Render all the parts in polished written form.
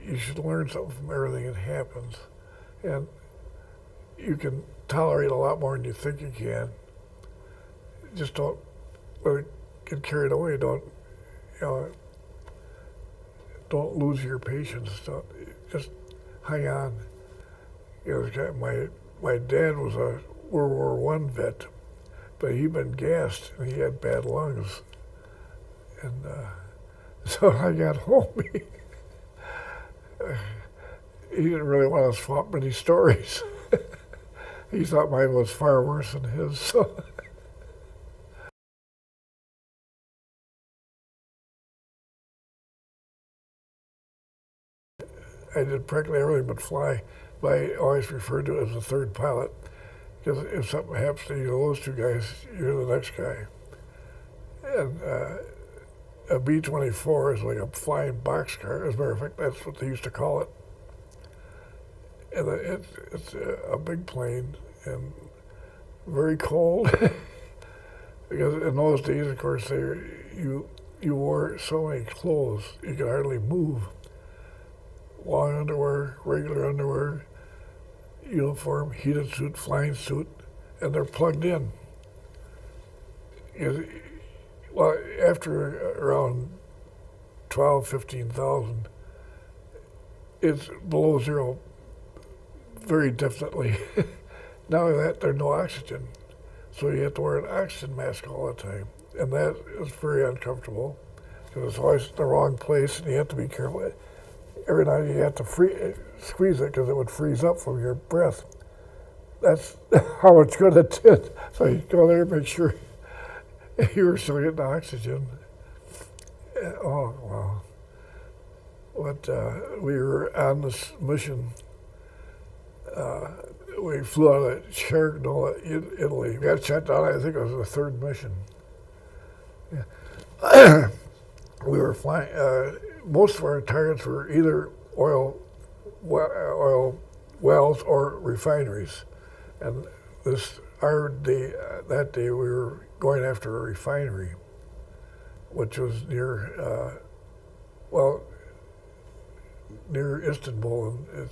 you should learn something from everything that happens. And you can tolerate a lot more than you think you can. Just don't let it get carried away. You know, don't lose your patience. Just hang on. My dad was a World War I vet, but he'd been gassed and he had bad lungs. And so I got home. He didn't really want to swap many stories. He thought mine was far worse than his. So. I did practically everything but fly, but I always referred to it as the third pilot, because if something happens to those two guys, you're the next guy. And a B-24 is like a flying boxcar. As a matter of fact, that's what they used to call it. And it's a big plane and very cold. Because in those days, of course, you wore so many clothes, you could hardly move. Long underwear, regular underwear, uniform, heated suit, flying suit, and they're plugged in. Well, after around 12, 15,000, it's below zero very definitely. Not only that, there's no oxygen. So you have to wear an oxygen mask all the time. And that is very uncomfortable because it's always in the wrong place and you have to be careful. Every night you have to squeeze it because it would freeze up from your breath. That's how much good it did. So you go there and make sure you were still getting oxygen. Oh, wow. But we were on this mission. We flew out of Chernobyl, Italy. We got shut down, I think it was the third mission. Yeah. We were flying, most of our targets were either oil wells or refineries. And that day we were going after a refinery, which was near Istanbul. And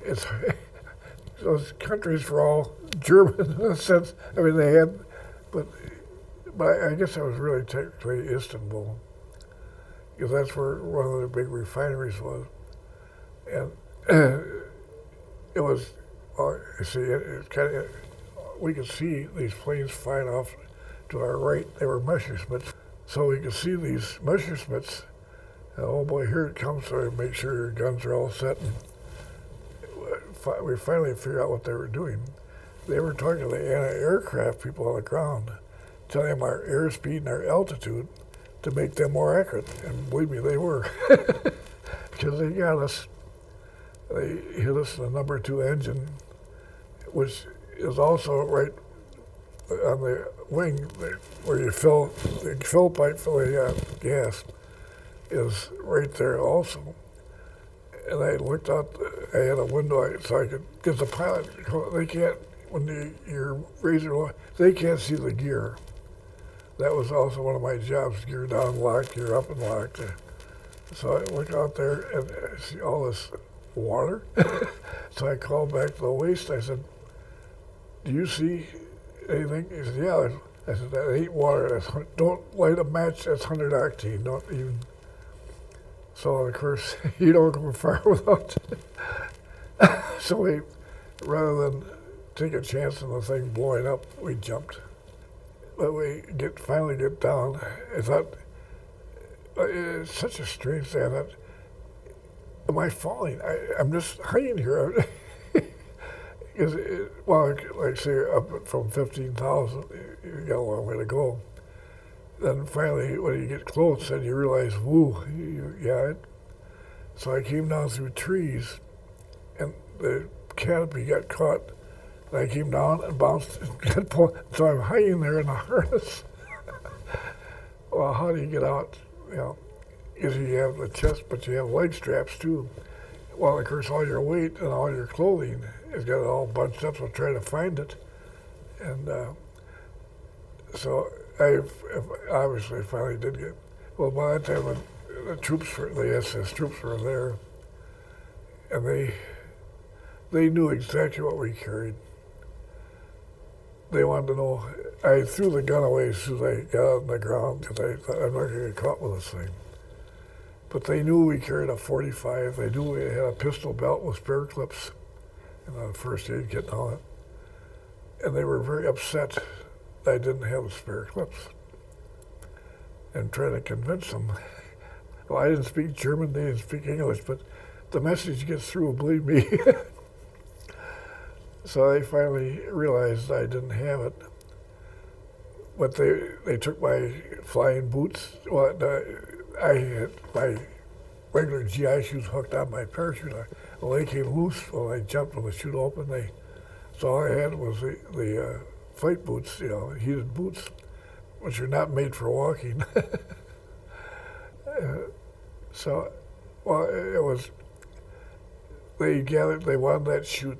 it's those countries were all German in a sense. I mean, they had, but I guess I was really technically Istanbul, because that's where one of the big refineries was. And it was, we could see these planes flying off to our right. They were Messerschmitts. So we could see these Messerschmitts. And oh boy, here it comes. So make sure your guns are all set. And we finally figured out what they were doing. They were talking to the anti-aircraft people on the ground, telling them our airspeed and our altitude to make them more accurate. And believe me, they were. Because they got us. They hit us in the number 2 engine, which is also right on the wing where you fill the fill pipe for the gas is right there also. And I looked out, I had a window so I could, because the pilot, they can't, when you're raising, they can't see the gear. That was also one of my jobs, gear down locked, gear up and locked. So I look out there and I see all this water. So I called back to the waist. I said, do you see anything? He said, yeah. I said, that ain't water. Don't light a match, that's 100 octane. Don't even. So of course, you don't go far without. So we, rather than take a chance on the thing blowing up, we jumped. But we finally get down. I thought, it's such a strange thing. I thought, am I falling? I'm just hanging here. Because, like say, up from 15,000, you got a long way to go. Then finally, when you get close, then you realize, woo, So I came down through trees, and the canopy got caught, and I came down and bounced and got pulled. So I'm hanging there in a harness. Well, how do you get out? Because you have the chest, but you have leg straps too. Well, of course, all your weight and all your clothing has got it all bunched up, so try to find it. And so I obviously finally did get, well, by that time when the SS troops were there, and they knew exactly what we carried. They wanted to know. I threw the gun away as soon as I got out on the ground because I thought I'm not going to get caught with this thing. But they knew we carried a .45. They knew we had a pistol belt with spare clips and a first aid kit and all that. And they were very upset that I didn't have the spare clips. And trying to convince them. Well, I didn't speak German, they didn't speak English, but the message gets through, believe me. So they finally realized I didn't have it. But they took my flying boots. Well, I had my regular GI shoes hooked on my parachute. Well, they came loose when I jumped when the chute opened. So all I had was the flight boots, heated boots, which are not made for walking. So, well, it was, they wanted that chute,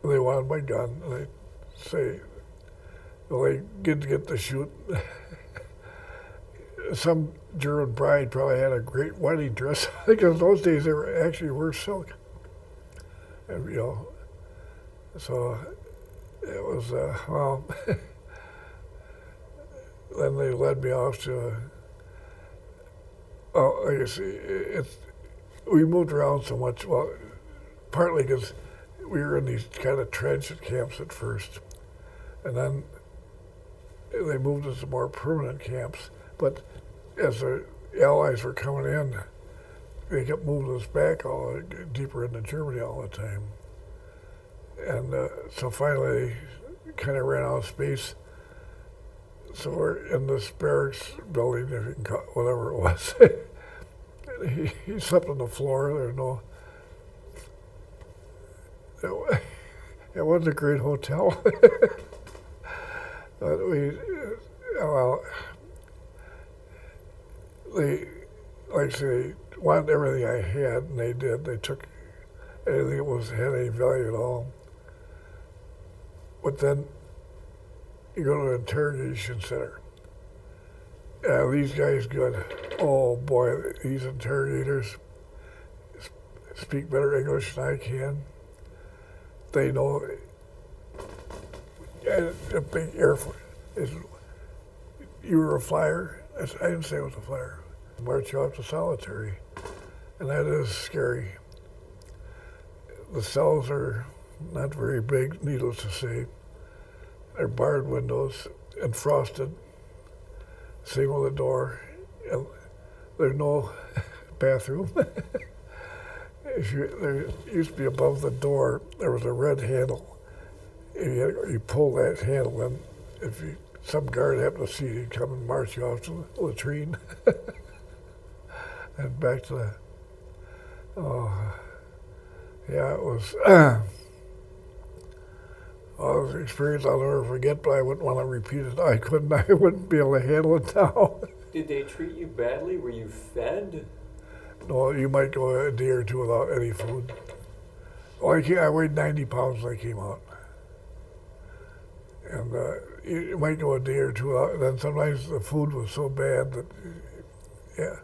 they wanted my gun, and they say, well, they did get the chute. Some German bride probably had a great wedding dress, because those days they actually were silk. And, so it was, well, then they led me off to, like I say, we moved around so much, well, partly because we were in these kind of transit camps at first, and then they moved us to more permanent camps. But as the Allies were coming in, they kept moving us back deeper into Germany all the time. And so finally, kind of ran out of space. So we're in this barracks building, if you can call it, whatever it was. He slept on the floor. There's no. It wasn't a great hotel. But they, like I say, wanted everything I had, and they did. They took anything that had any value at all. But then you go to an interrogation center. These guys good. Oh boy, these interrogators speak better English than I can. They know. A big Air Force. You were a flyer? I didn't say I was a flyer. March you off to solitary, and that is scary. The cells are not very big, needless to say. They're barred windows and frosted. Same with the door. And there's no bathroom. There used to be above the door, there was a red handle. You pull that handle, and if some guard happened to see you, he'd come and march you off to the latrine. And back to the, yeah, it was, it was an experience I'll never forget, but I wouldn't want to repeat it. I wouldn't be able to handle it now. Did they treat you badly? Were you fed? No, you might go a day or two without any food. Well, I weighed 90 pounds when I came out. And you might go a day or two without, and then sometimes the food was so bad that, yeah,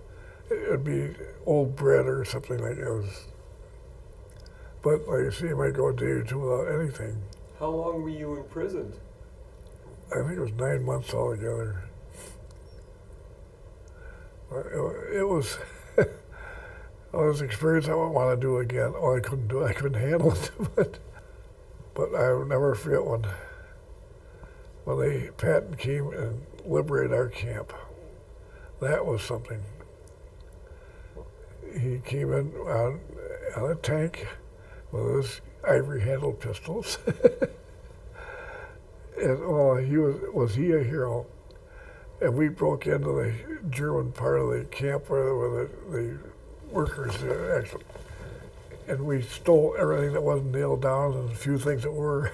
it would be old bread or something like that. But like I say, you might go a day or two without anything. How long were you imprisoned? I think it was 9 months altogether. It was an experience I wouldn't want to do again. Oh, I couldn't do it. I couldn't handle it. But I will never forget when Patton came and liberated our camp. That was something. He came in on a tank with his ivory-handled pistols. And was he a hero? And we broke into the German part of the camp where the workers actually, and we stole everything that wasn't nailed down and a few things that were.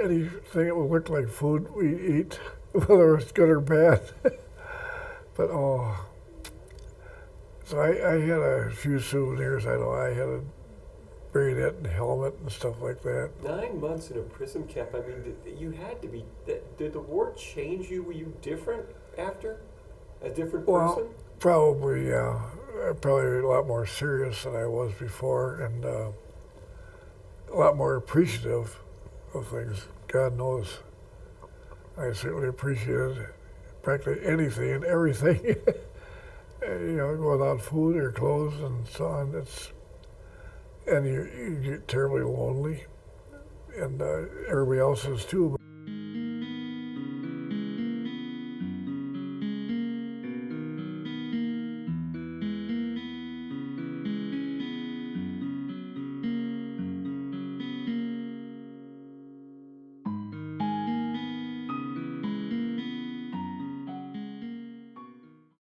Anything that would look like food we eat, whether it was good or bad. But so I had a few souvenirs. I know I had a bayonet and helmet and stuff like that. 9 months in a prison camp. I mean, you had to be. Did the war change you? Were you different after? A different person? Well, probably, yeah. probably a lot more serious than I was before, and a lot more appreciative of things. God knows, I certainly appreciated practically anything and everything. Without food or clothes and so on. And you get terribly lonely, and everybody else is too.